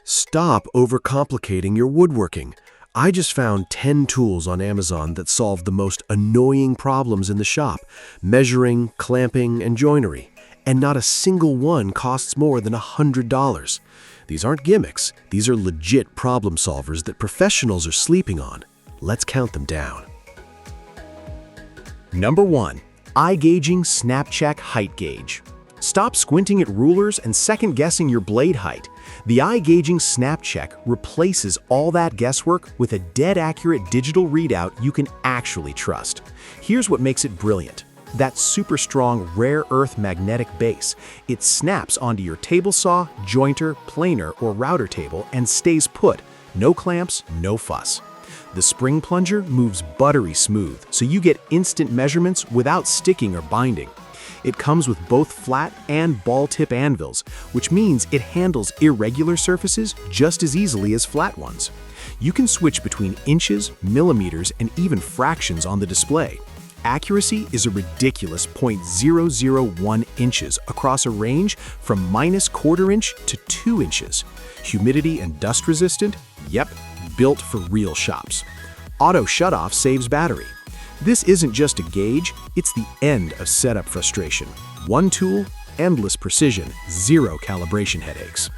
Stop overcomplicating your woodworking. I just found 10 tools on Amazon that solve the most annoying problems in the shop: measuring, clamping, and joinery. And not a single one costs more than $100. These aren't gimmicks, these are legit problem solvers that professionals are sleeping on. Let's count them down. Number 1. Eye Gauging Snap Check Height Gauge. Stop squinting at rulers and second-guessing your blade height. The Eye Gauging Snap Check replaces all that guesswork with a dead-accurate digital readout you can actually trust. Here's what makes it brilliant: that super strong rare earth magnetic base. It snaps onto your table saw, jointer, planer, or router table and stays put. No clamps, no fuss. The spring plunger moves buttery smooth, so you get instant measurements without sticking or binding. It comes with both flat and ball tip anvils, which means it handles irregular surfaces just as easily as flat ones. You can switch between inches, millimeters, and even fractions on the display. Accuracy is a ridiculous 0.001 inches across a range from -1/4 inch to 2 inches. Humidity and dust resistant? Yep, built for real shops. Auto shutoff saves battery. This isn't just a gauge, it's the end of setup frustration. One tool, endless precision, zero calibration headaches.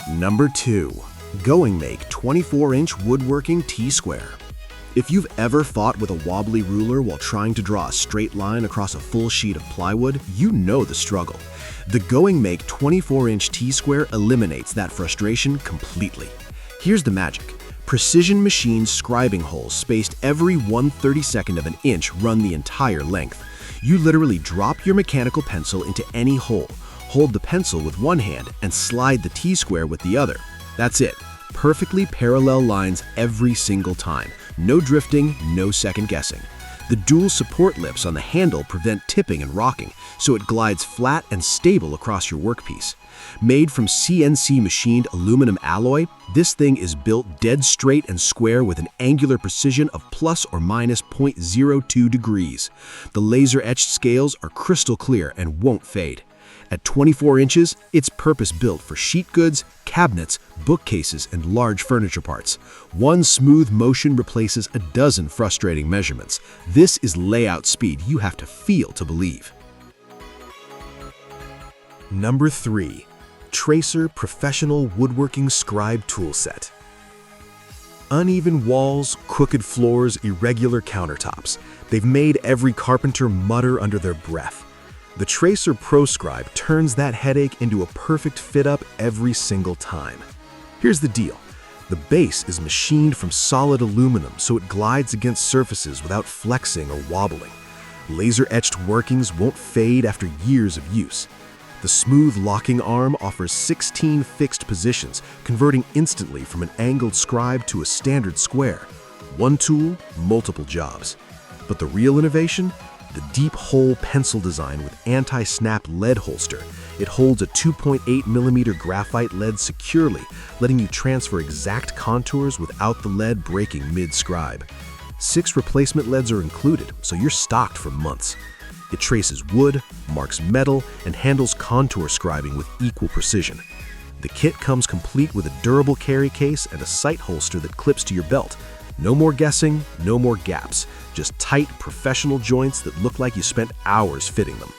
Number 2. Going Make 24-inch Woodworking T-Square. If you've ever fought with a wobbly ruler while trying to draw a straight line across a full sheet of plywood, you know the struggle. The Going Make 24-inch T-Square eliminates that frustration completely. Here's the magic: precision machined scribing holes spaced every 1/32 of an inch run the entire length. You literally drop your mechanical pencil into any hole, hold the pencil with one hand, and slide the T-square with the other. That's it. Perfectly parallel lines every single time. No drifting, no second guessing. The dual support lips on the handle prevent tipping and rocking, so it glides flat and stable across your workpiece. Made from CNC machined aluminum alloy, this thing is built dead straight and square with an angular precision of plus or minus 0.02 degrees. The laser etched scales are crystal clear and won't fade. At 24 inches, it's purpose-built for sheet goods, cabinets, bookcases, and large furniture parts. One smooth motion replaces a dozen frustrating measurements. This is layout speed you have to feel to believe. Number 3. Tracer Professional Woodworking Scribe Toolset. Uneven walls, crooked floors, irregular countertops. They've made every carpenter mutter under their breath. The Tracer Pro Scribe turns that headache into a perfect fit-up every single time. Here's the deal. The base is machined from solid aluminum, so it glides against surfaces without flexing or wobbling. Laser-etched workings won't fade after years of use. The smooth locking arm offers 16 fixed positions, converting instantly from an angled scribe to a standard square. One tool, multiple jobs. But the real innovation? The deep hole pencil design with anti-snap lead holster. It holds a 2.8mm graphite lead securely, letting you transfer exact contours without the lead breaking mid-scribe. 6 replacement leads are included, so you're stocked for months. It traces wood, marks metal, and handles contour scribing with equal precision. The kit comes complete with a durable carry case and a sight holster that clips to your belt. No more guessing, no more gaps. Just tight, professional joints that look like you spent hours fitting them.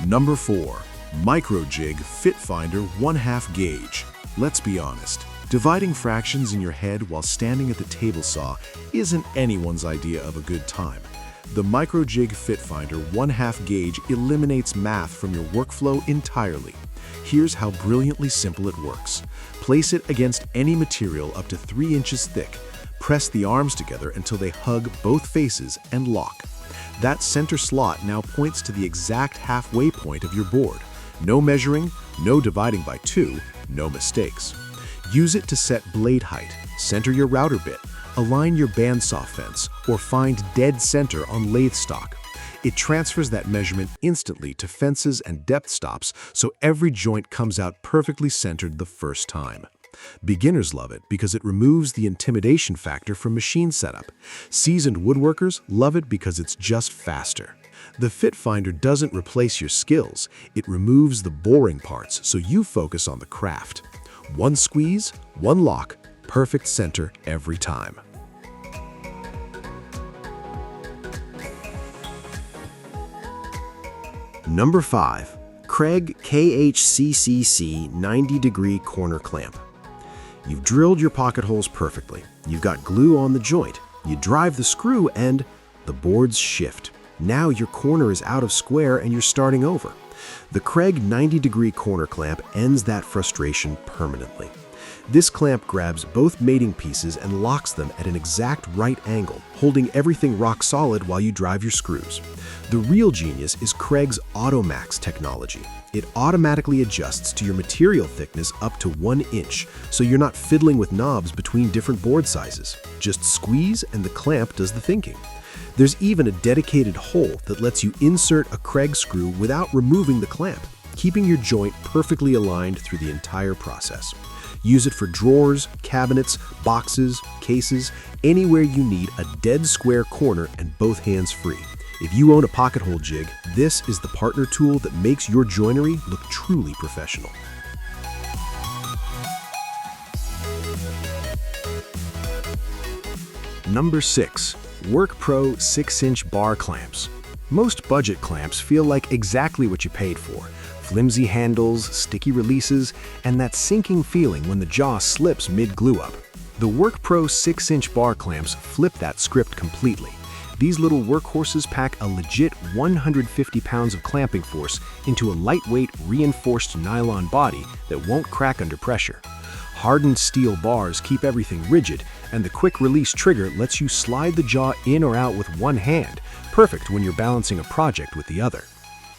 Number 4. Micro-Jig Fit Finder 1/2 Gauge. Let's be honest, dividing fractions in your head while standing at the table saw isn't anyone's idea of a good time. The Micro-Jig Fit Finder 1/2 Gauge eliminates math from your workflow entirely. Here's how brilliantly simple it works. Place it against any material up to 3 inches thick. Press the arms together until they hug both faces and lock. That center slot now points to the exact halfway point of your board. No measuring, no dividing by 2, no mistakes. Use it to set blade height, center your router bit, align your bandsaw fence, or find dead center on lathe stock. It transfers that measurement instantly to fences and depth stops, so every joint comes out perfectly centered the first time. Beginners love it because it removes the intimidation factor from machine setup. Seasoned woodworkers love it because it's just faster. The Fit Finder doesn't replace your skills, it removes the boring parts so you focus on the craft. One squeeze, one lock, perfect center every time. Number 5. Kreg KHCCC 90-degree corner clamp. You've drilled your pocket holes perfectly. You've got glue on the joint. You drive the screw and the boards shift. Now your corner is out of square and you're starting over. The Kreg 90-degree corner clamp ends that frustration permanently. This clamp grabs both mating pieces and locks them at an exact right angle, holding everything rock solid while you drive your screws. The real genius is Kreg's AutoMax technology. It automatically adjusts to your material thickness up to 1 inch, so you're not fiddling with knobs between different board sizes. Just squeeze and the clamp does the thinking. There's even a dedicated hole that lets you insert a Kreg screw without removing the clamp, keeping your joint perfectly aligned through the entire process. Use it for drawers, cabinets, boxes, cases, anywhere you need a dead square corner and both hands free. If you own a pocket hole jig, this is the partner tool that makes your joinery look truly professional. Number 6. WorkPro 6-inch bar clamps. Most budget clamps feel like exactly what you paid for. Flimsy handles, sticky releases, and that sinking feeling when the jaw slips mid-glue up. The WorkPro 6-inch bar clamps flip that script completely. These little workhorses pack a legit 150 pounds of clamping force into a lightweight, reinforced nylon body that won't crack under pressure. Hardened steel bars keep everything rigid, and the quick-release trigger lets you slide the jaw in or out with one hand, perfect when you're balancing a project with the other.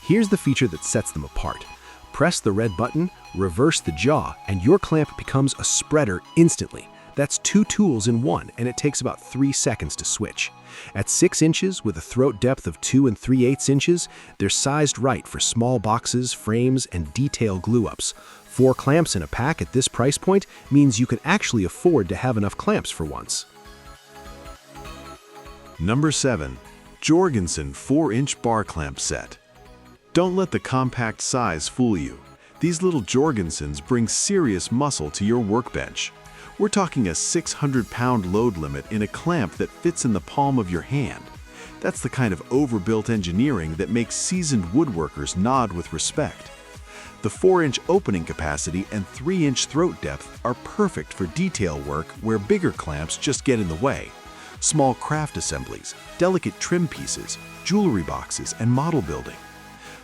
Here's the feature that sets them apart. Press the red button, reverse the jaw, and your clamp becomes a spreader instantly. That's 2 tools in one, and it takes about 3 seconds to switch. At 6 inches with a throat depth of 2 3/8 inches, they're sized right for small boxes, frames, and detail glue-ups. 4 clamps in a pack at this price point means you can actually afford to have enough clamps for once. Number 7. Jorgensen 4-inch bar clamp set. Don't let the compact size fool you. These little Jorgensens bring serious muscle to your workbench. We're talking a 600-pound load limit in a clamp that fits in the palm of your hand. That's the kind of overbuilt engineering that makes seasoned woodworkers nod with respect. The 4-inch opening capacity and 3-inch throat depth are perfect for detail work where bigger clamps just get in the way. Small craft assemblies, delicate trim pieces, jewelry boxes, and model building.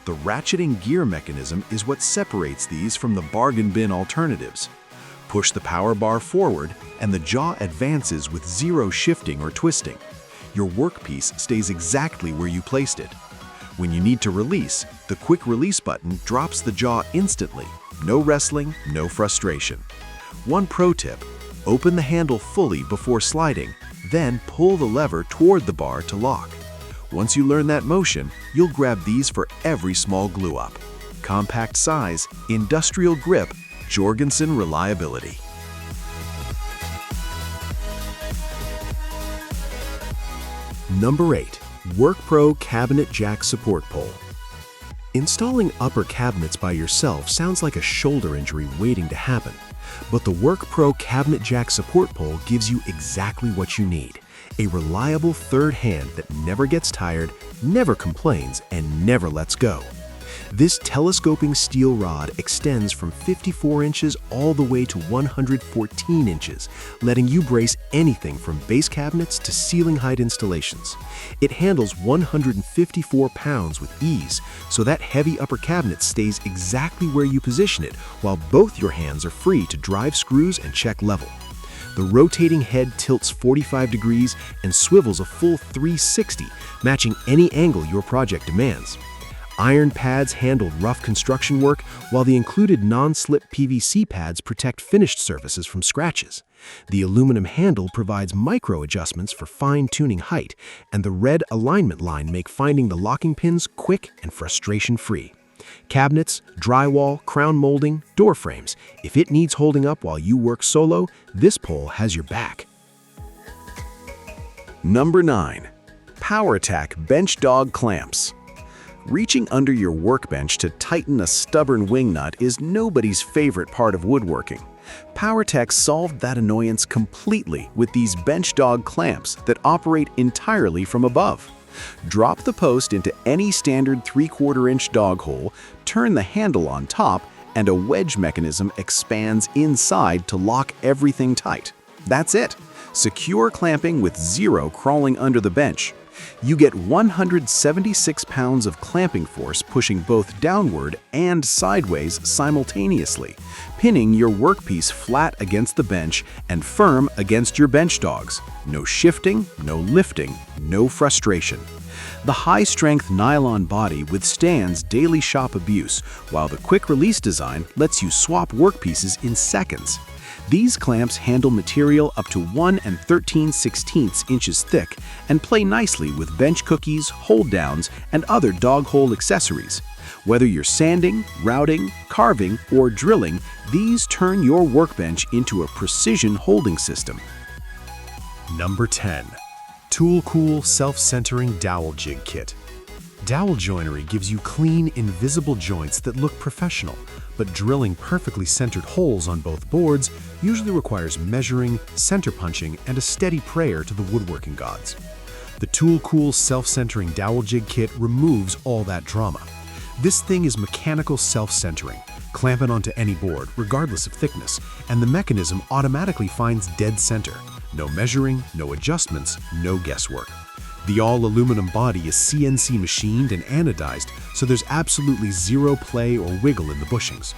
The ratcheting gear mechanism is what separates these from the bargain bin alternatives. Push the power bar forward, and the jaw advances with zero shifting or twisting. Your workpiece stays exactly where you placed it. When you need to release, the quick release button drops the jaw instantly. No wrestling, no frustration. One pro tip: open the handle fully before sliding, then pull the lever toward the bar to lock. Once you learn that motion, you'll grab these for every small glue-up. Compact size, industrial grip, Jorgensen reliability. Number 8. WorkPro Cabinet Jack Support Pole. Installing upper cabinets by yourself sounds like a shoulder injury waiting to happen, but the WorkPro Cabinet Jack Support Pole gives you exactly what you need. A reliable third hand that never gets tired, never complains, and never lets go. This telescoping steel rod extends from 54 inches all the way to 114 inches, letting you brace anything from base cabinets to ceiling height installations. It handles 154 pounds with ease, so that heavy upper cabinet stays exactly where you position it, while both your hands are free to drive screws and check level. The rotating head tilts 45 degrees and swivels a full 360, matching any angle your project demands. Iron pads handle rough construction work, while the included non-slip PVC pads protect finished surfaces from scratches. The aluminum handle provides micro adjustments for fine-tuning height, and the red alignment line make finding the locking pins quick and frustration-free. Cabinets, drywall, crown molding, door frames. If it needs holding up while you work solo, this pole has your back. Number 9. PowerTac Bench Dog Clamps. Reaching under your workbench to tighten a stubborn wing nut is nobody's favorite part of woodworking. PowerTech solved that annoyance completely with these bench dog clamps that operate entirely from above. Drop the post into any standard 3/4-inch dog hole, turn the handle on top, and a wedge mechanism expands inside to lock everything tight. That's it. Secure clamping with zero crawling under the bench. You get 176 pounds of clamping force pushing both downward and sideways simultaneously, pinning your workpiece flat against the bench and firm against your bench dogs. No shifting, no lifting, no frustration. The high-strength nylon body withstands daily shop abuse, while the quick-release design lets you swap workpieces in seconds. These clamps handle material up to 1 13/16 inches thick and play nicely with bench cookies, hold-downs, and other dog hole accessories. Whether you're sanding, routing, carving, or drilling, these turn your workbench into a precision holding system. Number 10. Tool Cool Self-Centering Dowel Jig Kit. Dowel joinery gives you clean, invisible joints that look professional, but drilling perfectly centered holes on both boards usually requires measuring, center punching, and a steady prayer to the woodworking gods. The Tool Cool Self-Centering Dowel Jig Kit removes all that drama. This thing is mechanical self-centering. Clamp it onto any board, regardless of thickness, and the mechanism automatically finds dead center. No measuring, no adjustments, no guesswork. The all-aluminum body is CNC machined and anodized, so there's absolutely zero play or wiggle in the bushings.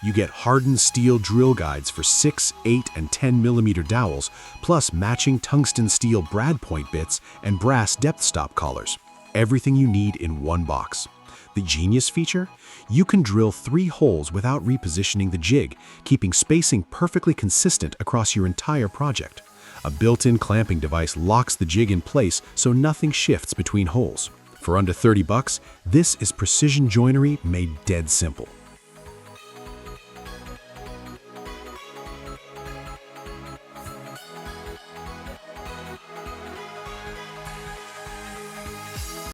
You get hardened steel drill guides for 6, 8, and 10mm dowels, plus matching tungsten steel brad point bits and brass depth stop collars. Everything you need in one box. The genius feature? You can drill 3 holes without repositioning the jig, keeping spacing perfectly consistent across your entire project. A built-in clamping device locks the jig in place so nothing shifts between holes. For under $30, this is precision joinery made dead simple.